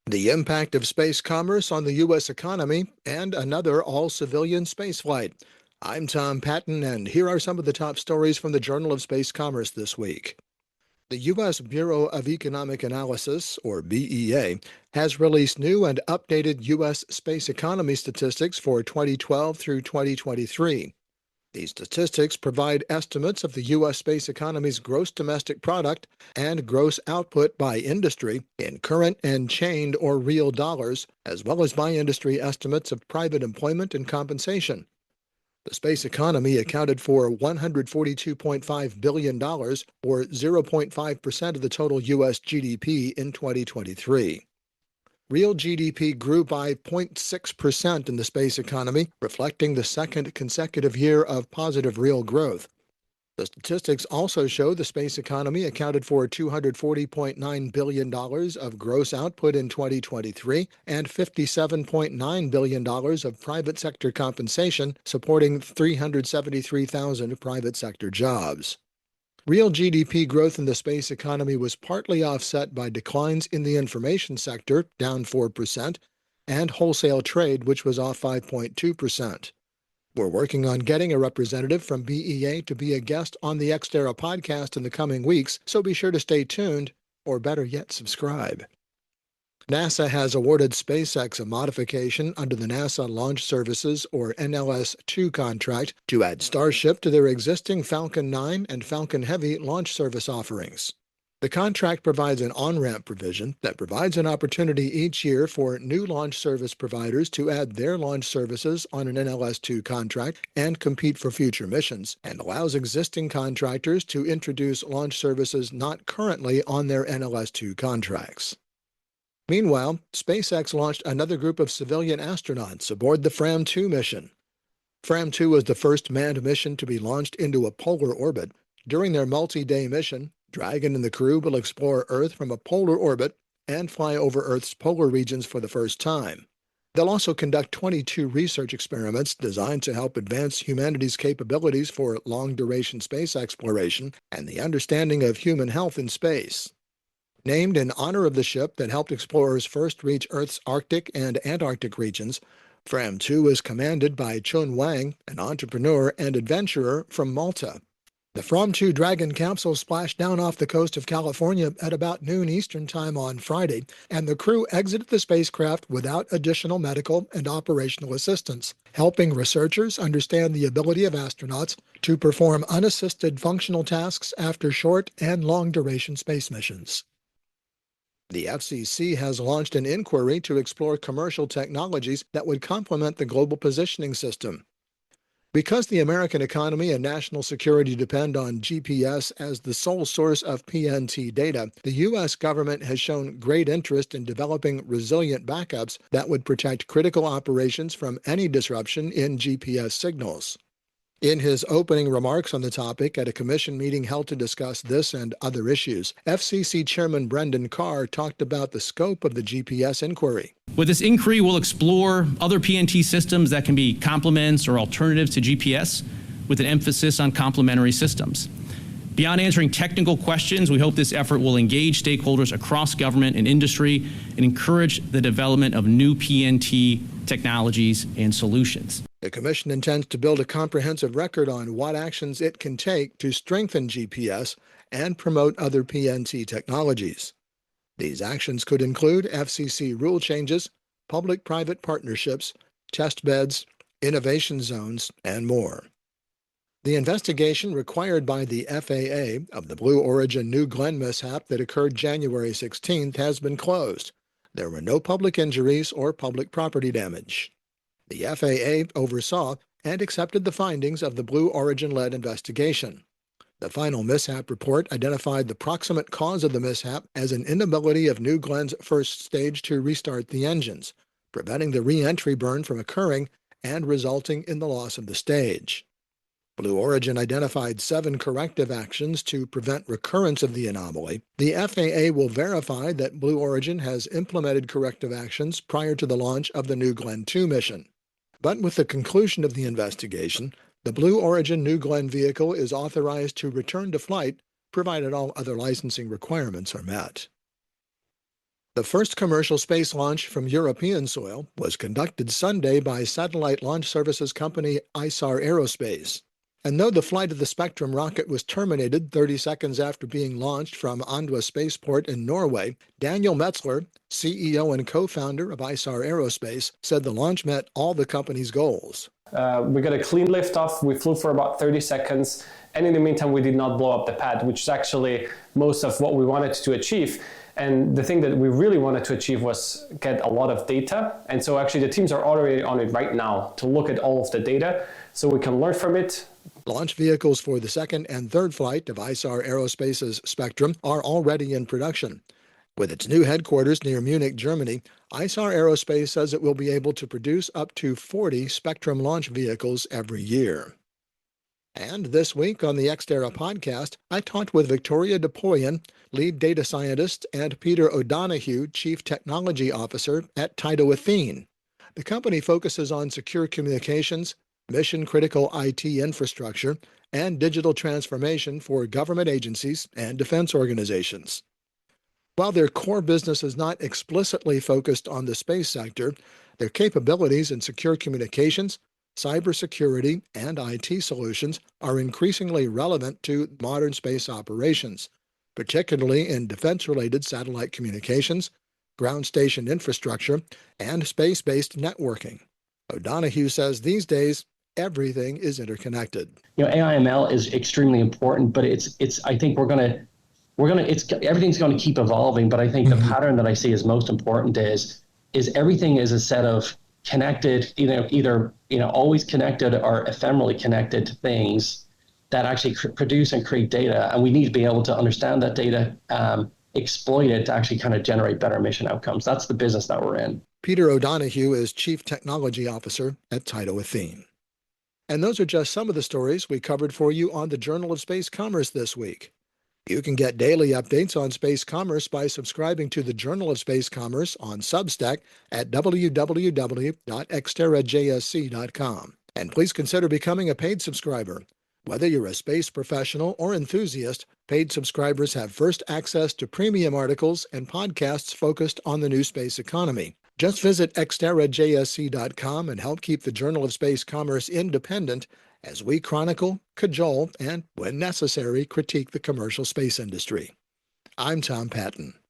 The impact of space commerce on the U.S. economy, and another all-civilian spaceflight. I'm Tom Patton, and here are some of the top stories from the Journal of Space Commerce this week. The U.S. Bureau of Economic Analysis, or BEA, has released new and updated U.S. space economy statistics for 2012 through 2023. These statistics provide estimates of the U.S. space economy's gross domestic product and gross output by industry in current and chained or real dollars, as well as by industry estimates of private employment and compensation. The space economy accounted for $142.5 billion, or 0.5% of the total U.S. GDP in 2023. Real GDP grew by 0.6% in the space economy, reflecting the second consecutive year of positive real growth. The statistics also show the space economy accounted for $240.9 billion of gross output in 2023 and $57.9 billion of private sector compensation, supporting 373,000 private sector jobs. Real GDP growth in the space economy was partly offset by declines in the information sector, down 4%, and wholesale trade, which was off 5.2%. We're working on getting a representative from BEA to be a guest on the Xterra podcast in the coming weeks, so be sure to stay tuned, or better yet, subscribe. NASA has awarded SpaceX a modification under the NASA Launch Services, or NLS-2 contract to add Starship to their existing Falcon 9 and Falcon Heavy launch service offerings. The contract provides an on-ramp provision that provides an opportunity each year for new launch service providers to add their launch services on an NLS-2 contract and compete for future missions, and allows existing contractors to introduce launch services not currently on their NLS-2 contracts. Meanwhile, SpaceX launched another group of civilian astronauts aboard the Fram-2 mission. Fram-2 was the first manned mission to be launched into a polar orbit. During their multi-day mission, Dragon and the crew will explore Earth from a polar orbit and fly over Earth's polar regions for the first time. They'll also conduct 22 research experiments designed to help advance humanity's capabilities for long-duration space exploration and the understanding of human health in space. Named in honor of the ship that helped explorers first reach Earth's Arctic and Antarctic regions, Fram-2 is commanded by Chun Wang, an entrepreneur and adventurer from Malta. The Fram-2 Dragon capsule splashed down off the coast of California at about noon Eastern Time on Friday, and the crew exited the spacecraft without additional medical and operational assistance, helping researchers understand the ability of astronauts to perform unassisted functional tasks after short and long-duration space missions. The FCC has launched an inquiry to explore commercial technologies that would complement the global positioning system. Because the American economy and national security depend on GPS as the sole source of PNT data, the U.S. government has shown great interest in developing resilient backups that would protect critical operations from any disruption in GPS signals. In his opening remarks on the topic at a commission meeting held to discuss this and other issues, FCC Chairman Brendan Carr talked about the scope of the GPS inquiry. With this inquiry, we'll explore other PNT systems that can be complements or alternatives to GPS, with an emphasis on complementary systems. Beyond answering technical questions, we hope this effort will engage stakeholders across government and industry and encourage the development of new PNT technologies and solutions. The Commission intends to build a comprehensive record on what actions it can take to strengthen GPS and promote other PNT technologies. These actions could include FCC rule changes, public-private partnerships, test beds, innovation zones, and more. The investigation required by the FAA of the Blue Origin New Glenn mishap that occurred January 16th has been closed. There were no public injuries or public property damage. The FAA oversaw and accepted the findings of the Blue Origin-led investigation. The final mishap report identified the proximate cause of the mishap as an inability of New Glenn's first stage to restart the engines, preventing the re-entry burn from occurring and resulting in the loss of the stage. Blue Origin identified 7 corrective actions to prevent recurrence of the anomaly. The FAA will verify that Blue Origin has implemented corrective actions prior to the launch of the New Glenn 2 mission. But with the conclusion of the investigation, the Blue Origin New Glenn vehicle is authorized to return to flight, provided all other licensing requirements are met. The first commercial space launch from European soil was conducted Sunday by satellite launch services company ISAR Aerospace. And though the flight of the Spectrum rocket was terminated 30 seconds after being launched from Andøya Spaceport in Norway, Daniel Metzler, CEO and co-founder of ISAR Aerospace, said the launch met all the company's goals. We got a clean liftoff. We flew for about 30 seconds. And in the meantime, we did not blow up the pad, which is actually most of what we wanted to achieve. And the thing that we really wanted to achieve was get a lot of data. And so actually the teams are already on it right now to look at all of the data so we can learn from it. Launch vehicles for the second and third flight of ISAR Aerospace's Spectrum are already in production. With its new headquarters near Munich, Germany, ISAR Aerospace says it will be able to produce up to 40 Spectrum launch vehicles every year. And this week on the Xterra podcast, I talked with Victoria DePoyan, lead data scientist, and Peter O'Donoghue, chief technology officer at Tyto Athene. The company focuses on secure communications, mission-critical IT infrastructure, and digital transformation for government agencies and defense organizations. While their core business is not explicitly focused on the space sector, their capabilities in secure communications, cybersecurity, and IT solutions are increasingly relevant to modern space operations, particularly in defense-related satellite communications, ground station infrastructure, and space-based networking. O'Donoghue says these days, everything is interconnected. AI/ML is extremely important, but it's I think everything's going to keep evolving. But I think the pattern that I see is most important is everything is a set of connected, either always connected or ephemerally connected things that actually produce and create data, and we need to be able to understand that data, exploit it to actually kind of generate better mission outcomes. That's the business that we're in. Peter O'Donoghue is Chief Technology Officer at Tyto Athene. And those are just some of the stories we covered for you on the Journal of Space Commerce this week. You can get daily updates on space commerce by subscribing to the Journal of Space Commerce on Substack at www.xterrajsc.com. And please consider becoming a paid subscriber. Whether you're a space professional or enthusiast, paid subscribers have first access to premium articles and podcasts focused on the new space economy. Just visit xterrajsc.com and help keep the Journal of Space Commerce independent as we chronicle, cajole, and, when necessary, critique the commercial space industry. I'm Tom Patton.